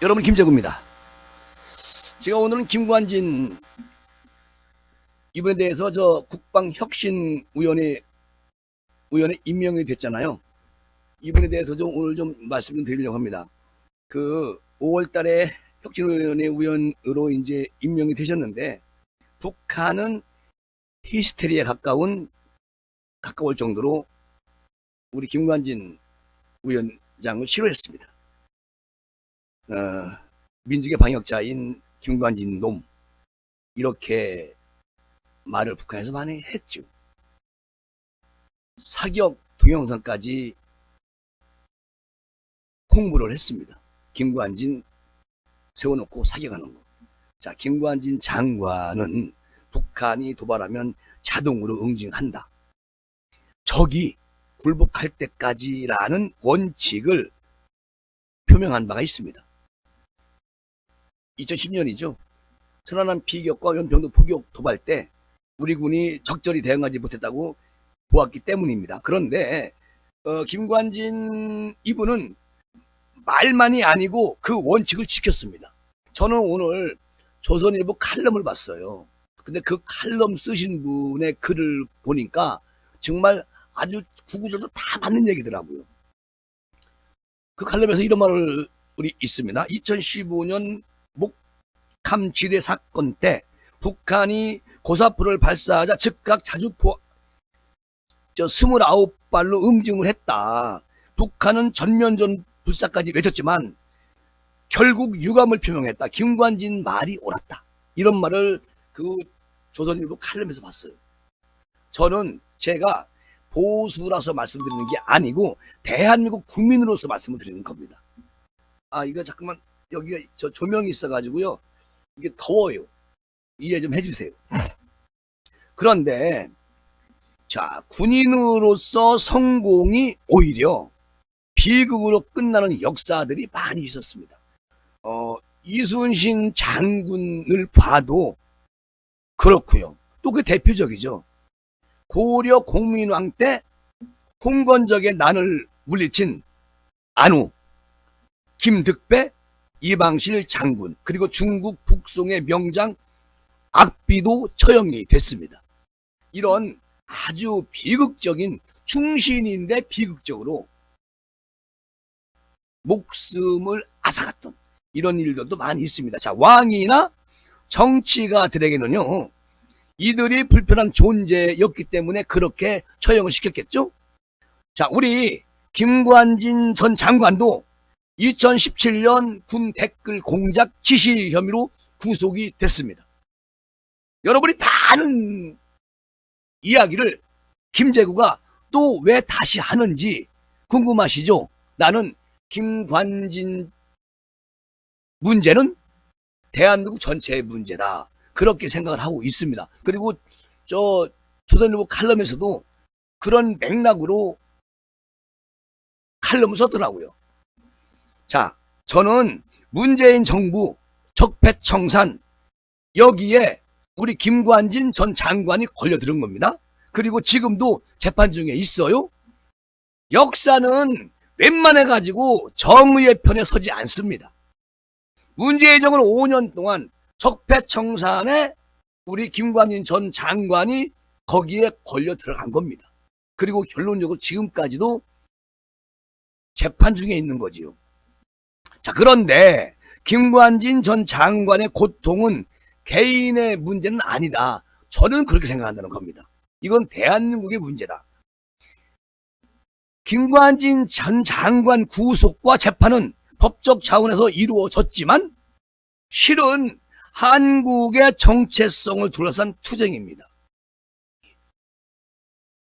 여러분, 김재구입니다. 제가 오늘은 김관진 이분에 대해서 국방혁신위원회 임명이 됐잖아요. 이분에 대해서 오늘 좀 말씀을 드리려고 합니다. 5월 달에 혁신위원회 위원으로 이제 임명이 되셨는데, 북한은 히스테리에 가까울 정도로 우리 김관진 위원장을 싫어했습니다. 민족의 방역자인 김관진 놈, 이렇게 말을 북한에서 많이 했죠. 사격 동영상까지 홍보를 했습니다. 김관진 세워놓고 사격하는 거. 자, 김관진 장관은 북한이 도발하면 자동으로 응징한다. 적이 굴복할 때까지라는 원칙을 표명한 바가 있습니다. 2010년이죠. 천안함 피격과 연평도 포격 도발 때 우리 군이 적절히 대응하지 못했다고 보았기 때문입니다. 그런데 김관진 이분은 말만이 아니고 그 원칙을 지켰습니다. 저는 오늘 조선일보 칼럼을 봤어요. 근데 그 칼럼 쓰신 분의 글을 보니까 정말 아주 구구절절 다 맞는 얘기더라고요. 그 칼럼에서 이런 말을 있습니다. 2015년 목함 지뢰 사건 때 북한이 고사포를 발사하자 즉각 자주포 29발로 응징을 했다. 북한은 전면전 불사까지 외쳤지만 결국 유감을 표명했다. 김관진 말이 옳았다. 이런 말을 그 조선일보 칼럼에서 봤어요. 저는 제가 보수라서 말씀드리는 게 아니고 대한민국 국민으로서 말씀을 드리는 겁니다. 이거 잠깐만, 여기가 조명이 있어가지고요, 이게 더워요. 이해 좀 해주세요. 그런데 자, 군인으로서 성공이 오히려 비극으로 끝나는 역사들이 많이 있었습니다. 이순신 장군을 봐도 그렇고요. 또 그 대표적이죠. 고려 공민왕 때 홍건적의 난을 물리친 안후, 김득배, 이방실 장군, 그리고 중국 북송의 명장 악비도 처형이 됐습니다. 이런 아주 비극적인, 충신인데 비극적으로 목숨을 앗아갔던 이런 일들도 많이 있습니다. 자, 왕이나 정치가들에게는요, 이들이 불편한 존재였기 때문에 그렇게 처형을 시켰겠죠? 자, 우리 김관진 전 장관도 2017년 군 댓글 공작 지시 혐의로 구속이 됐습니다. 여러분이 다 아는 이야기를 김재구가 또 왜 다시 하는지 궁금하시죠? 나는 김관진 문제는 대한민국 전체의 문제다, 그렇게 생각을 하고 있습니다. 그리고 조선일보 칼럼에서도 그런 맥락으로 칼럼을 썼더라고요. 자, 저는 문재인 정부 적폐청산, 여기에 우리 김관진 전 장관이 걸려들은 겁니다. 그리고 지금도 재판 중에 있어요. 역사는 웬만해가지고 정의의 편에 서지 않습니다. 문재인 정부는 5년 동안 적폐청산에 우리 김관진 전 장관이 거기에 걸려 들어간 겁니다. 그리고 결론적으로 지금까지도 재판 중에 있는 거지요. 자, 그런데 김관진 전 장관의 고통은 개인의 문제는 아니다. 저는 그렇게 생각한다는 겁니다. 이건 대한민국의 문제다. 김관진 전 장관 구속과 재판은 법적 차원에서 이루어졌지만 실은 한국의 정체성을 둘러싼 투쟁입니다.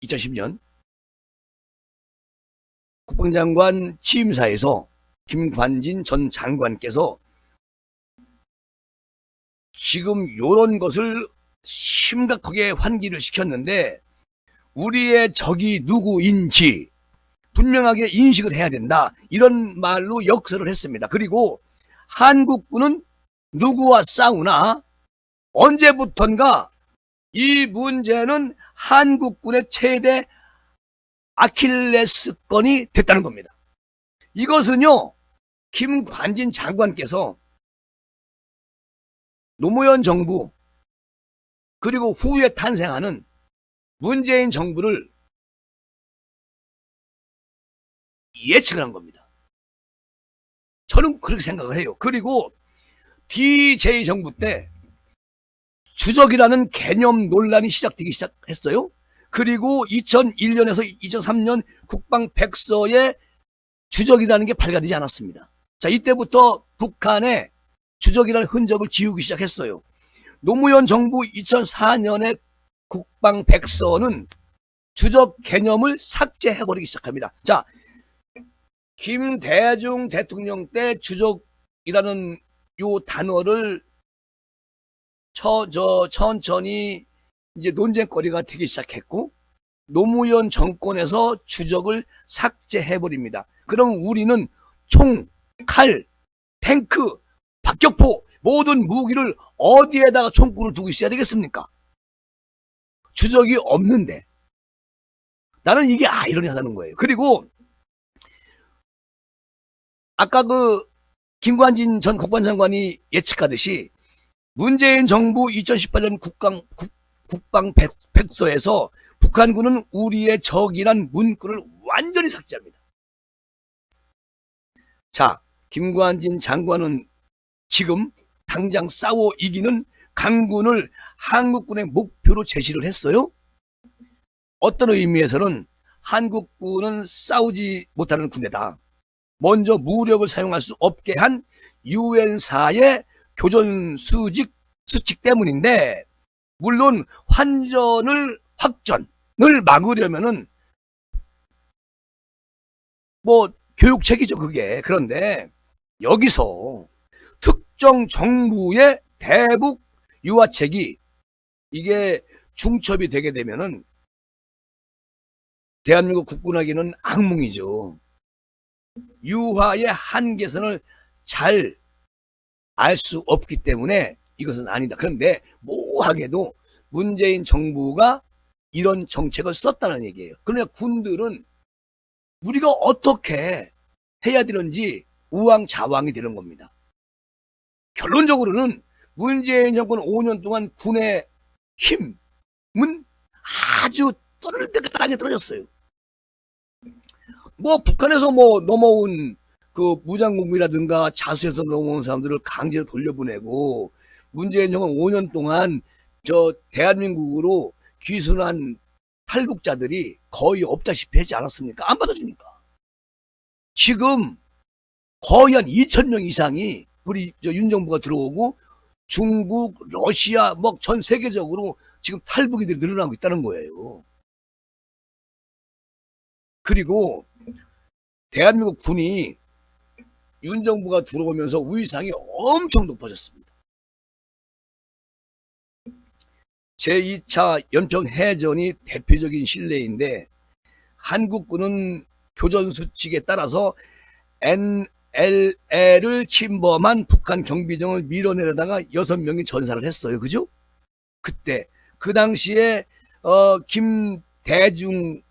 2010년 국방장관 취임사에서 김관진 전 장관께서 지금 이런 것을 심각하게 환기를 시켰는데, 우리의 적이 누구인지 분명하게 인식을 해야 된다, 이런 말로 역설을 했습니다. 그리고 한국군은 누구와 싸우나 언제부턴가 이 문제는 한국군의 최대 아킬레스건이 됐다는 겁니다. 이것은요, 김관진 장관께서 노무현 정부 그리고 후에 탄생하는 문재인 정부를 예측을 한 겁니다. 저는 그렇게 생각을 해요. 그리고 DJ 정부 때 주적이라는 개념 논란이 시작되기 시작했어요. 그리고 2001년에서 2003년 국방백서에 주적이라는 게 발간되지 않았습니다. 자, 이때부터 북한의 주적이라는 흔적을 지우기 시작했어요. 노무현 정부 2004년에 국방백서는 주적 개념을 삭제해버리기 시작합니다. 자, 김대중 대통령 때 주적이라는 요 단어를 천천히 이제 논쟁거리가 되기 시작했고, 노무현 정권에서 주적을 삭제해버립니다. 그럼 우리는 총, 칼, 탱크, 박격포 모든 무기를 어디에다가 총구를 두고 있어야 되겠습니까? 주적이 없는데. 나는 이게 아이러니하다는 거예요. 그리고 아까 김관진 전 국방장관이 예측하듯이 문재인 정부 2018년 국방백서에서 북한군은 우리의 적이란 문구를 완전히 삭제합니다. 자, 김관진 장관은 지금 당장 싸워 이기는 강군을 한국군의 목표로 제시를 했어요. 어떤 의미에서는 한국군은 싸우지 못하는 군대다. 먼저 무력을 사용할 수 없게 한 유엔사의 교전 수칙 때문인데, 물론 확전을 막으려면은 뭐 교육책이죠, 그게. 그런데 여기서 특정 정부의 대북 유화책이 이게 중첩이 되게 되면은 대한민국 국군에게는 악몽이죠. 유화의 한계선을 잘 알 수 없기 때문에 이것은 아니다. 그런데 묘하게도 문재인 정부가 이런 정책을 썼다는 얘기예요. 그러니까 군들은 우리가 어떻게 해야 되는지 우왕좌왕이 되는 겁니다. 결론적으로는 문재인 정권 5년 동안 군의 힘은 아주 떨어질 떨어졌어요. 뭐 북한에서 뭐 넘어온 그 무장공비라든가 자수해서 넘어온 사람들을 강제로 돌려보내고, 문재인 정권 5년 동안 저 대한민국으로 귀순한 탈북자들이 거의 없다시피 하지 않았습니까? 안 받아주니까. 지금 거의 한 2,000명 이상이 우리 윤 정부가 들어오고 중국, 러시아, 뭐 전 세계적으로 지금 탈북이들이 늘어나고 있다는 거예요. 그리고 대한민국 군이 윤 정부가 들어오면서 위상이 엄청 높아졌습니다. 제2차 연평해전이 대표적인 실례인데, 한국군은 교전수칙에 따라서 NLL을 침범한 북한 경비정을 밀어내려다가 6명이 전사를 했어요. 그죠? 그때 그 당시에 김대중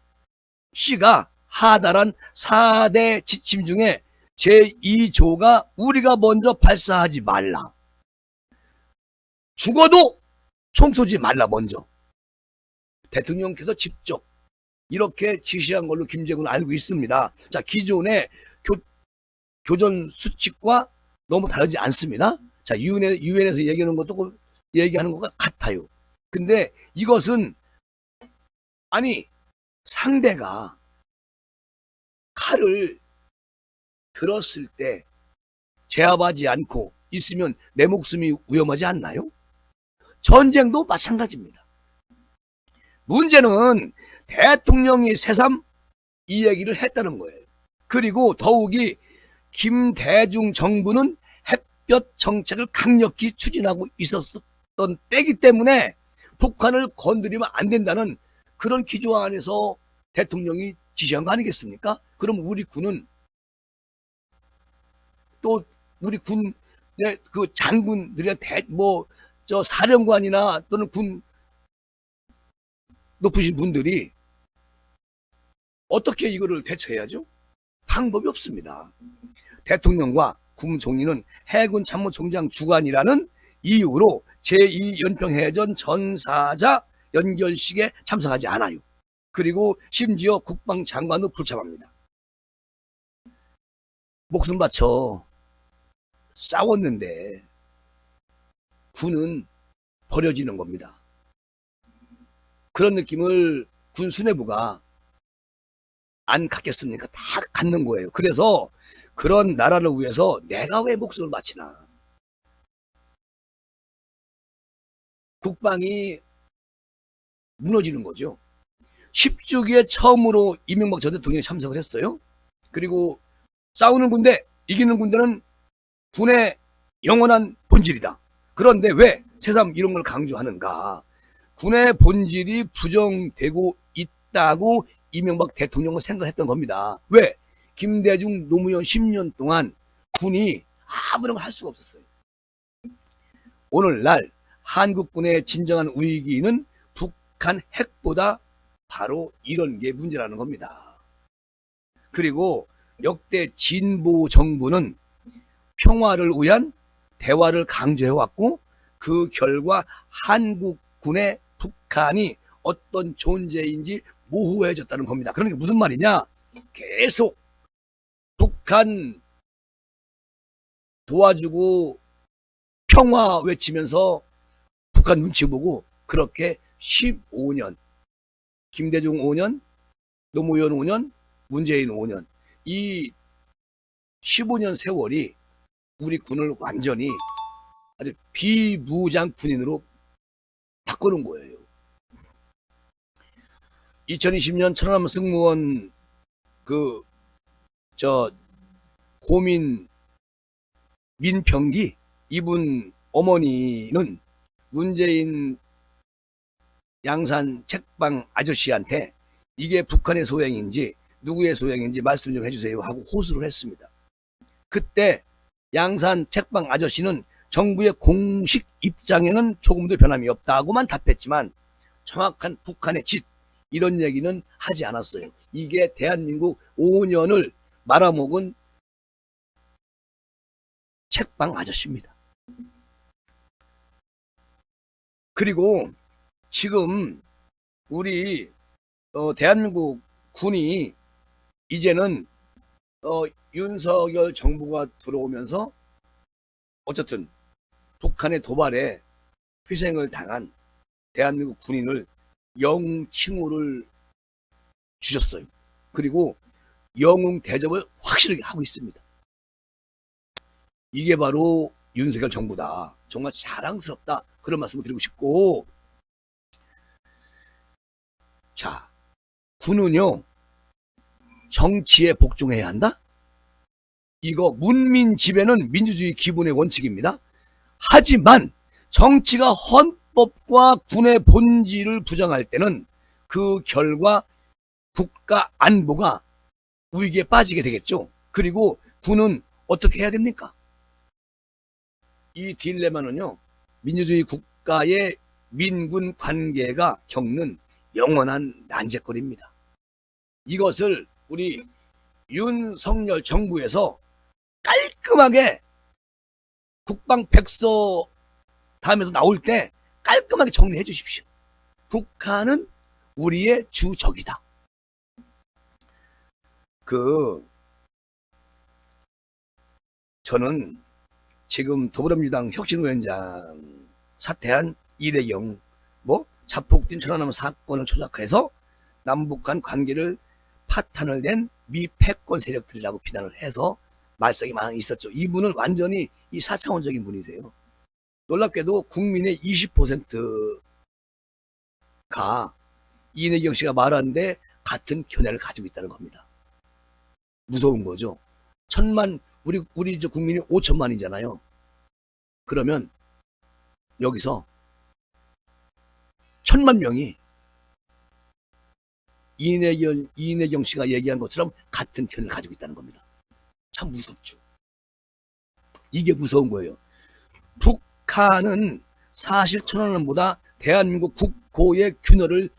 씨가 하달한 4대 지침 중에 제2조가 우리가 먼저 발사하지 말라. 죽어도 총 쏘지 말라 먼저. 대통령께서 직접 이렇게 지시한 걸로 김재군은 알고 있습니다. 자, 기존의 교전 수칙과 너무 다르지 않습니다. 자, 유엔에서 얘기하는 것도 얘기하는 것과 같아요. 근데 이것은 아니 상대가 칼을 들었을 때 제압하지 않고 있으면 내 목숨이 위험하지 않나요? 전쟁도 마찬가지입니다. 문제는 대통령이 새삼 이 얘기를 했다는 거예요. 그리고 더욱이 김대중 정부는 햇볕 정책을 강력히 추진하고 있었던 때이기 때문에 북한을 건드리면 안 된다는 그런 기조 안에서 대통령이 지시한 거 아니겠습니까? 그럼 우리 군은 또 우리 군의 그 장군들이나 사령관이나 또는 군 높으신 분들이 어떻게 이거를 대처해야죠? 방법이 없습니다. 대통령과 국무총리는 해군 참모총장 주관이라는 이유로 제2연평해전 전사자 연결식에 참석하지 않아요. 그리고 심지어 국방장관도 불참합니다. 목숨 바쳐 싸웠는데 군은 버려지는 겁니다. 그런 느낌을 군 수뇌부가 안 갖겠습니까? 다 갖는 거예요. 그래서 그런 나라를 위해서 내가 왜 목숨을 바치나. 국방이 무너지는 거죠. 10주기에 처음으로 이명박 전 대통령이 참석을 했어요. 그리고 싸우는 군대, 이기는 군대는 군의 영원한 본질이다. 그런데 왜 새삼 이런 걸 강조하는가? 군의 본질이 부정되고 있다고 이명박 대통령은 생각했던 겁니다. 왜? 김대중, 노무현 10년 동안 군이 아무런 걸 할 수가 없었어요. 오늘날 한국군의 진정한 위기는 북한 핵보다 바로 이런 게 문제라는 겁니다. 그리고 역대 진보 정부는 평화를 위한 대화를 강조해왔고 그 결과 한국군의 북한이 어떤 존재인지 모호해졌다는 겁니다. 그러니까 무슨 말이냐? 계속 북한 도와주고 평화 외치면서 북한 눈치 보고 그렇게 15년, 김대중 5년, 노무현 5년, 문재인 5년, 이 15년 세월이 우리 군을 완전히 아주 비무장 군인으로 바꾸는 거예요. 2020년 천안함 승무원 고민 민평기 이분 어머니는 문재인 양산 책방 아저씨한테 이게 북한의 소행인지 누구의 소행인지 말씀 좀 해주세요 하고 호소를 했습니다. 그때 양산 책방 아저씨는 정부의 공식 입장에는 조금도 변함이 없다고만 답했지만 정확한 북한의 짓 이런 얘기는 하지 않았어요. 이게 대한민국 5년을 말아먹은 책방 아저씨입니다. 그리고 지금 우리 대한민국 군이 이제는 윤석열 정부가 들어오면서 어쨌든 북한의 도발에 희생을 당한 대한민국 군인을 영칭호를 주셨어요. 그리고 영웅 대접을 확실하게 하고 있습니다. 이게 바로 윤석열 정부다. 정말 자랑스럽다. 그런 말씀을 드리고 싶고, 자, 군은요 정치에 복종해야 한다? 이거 문민 지배는 민주주의 기본의 원칙입니다. 하지만 정치가 헌법과 군의 본질을 부정할 때는 그 결과 국가 안보가 위기에 빠지게 되겠죠. 그리고 군은 어떻게 해야 됩니까? 이 딜레마는요 민주주의 국가의 민군 관계가 겪는 영원한 난제거리입니다. 이것을 우리 윤석열 정부에서 깔끔하게 국방 백서 다음에도 나올 때 깔끔하게 정리해 주십시오. 북한은 우리의 주적이다. 저는 지금 더불어민주당 혁신위원장 사퇴한 이대경 자폭 뛴 천안함 사건을 조작해서 남북 간 관계를 파탄을 낸 미 패권 세력들이라고 비난을 해서 말썽이 많이 있었죠. 이분은 완전히 이 4차원적인 분이세요. 놀랍게도 국민의 20%가 이내경 씨가 말하는데 같은 견해를 가지고 있다는 겁니다. 무서운 거죠. 우리 국민이 5천만이잖아요. 그러면 여기서 1,000만 명이 이내경 씨가 얘기한 것처럼 같은 견해를 가지고 있다는 겁니다. 참 무섭죠. 이게 무서운 거예요. 북한은 사실 천안함보다 대한민국 국고의 균열을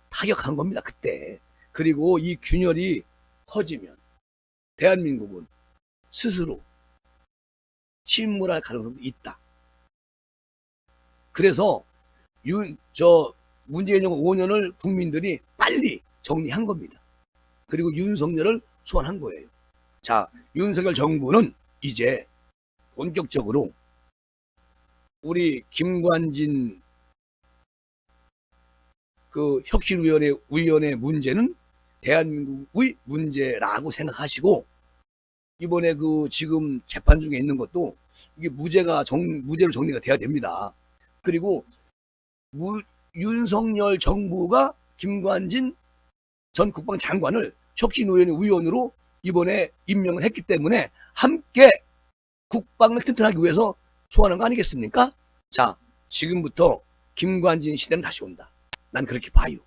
타격한 겁니다. 그때. 그리고 이 균열이 커지면 대한민국은 스스로 침몰할 가능성도 있다. 그래서 문재인 정부 5년을 국민들이 빨리 정리한 겁니다. 그리고 윤석열을 소환한 거예요. 자, 윤석열 정부는 이제 본격적으로 우리 김관진 그 혁신위원회 문제는 대한민국의 문제라고 생각하시고, 이번에 그 지금 재판 중에 있는 것도 이게 무죄로 정리가 돼야 됩니다. 그리고 윤석열 정부가 김관진 전 국방장관을 혁신위원회 위원으로 이번에 임명을 했기 때문에 함께 국방을 튼튼하기 위해서 소환한 거 아니겠습니까? 자, 지금부터 김관진 시대는 다시 온다. 난 그렇게 봐요.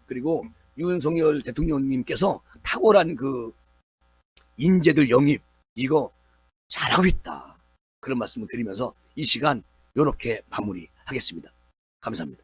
그리고 윤석열 대통령님께서 탁월한 그 인재들 영입 이거 잘하고 있다. 그런 말씀을 드리면서 이 시간 이렇게 마무리하겠습니다. 감사합니다.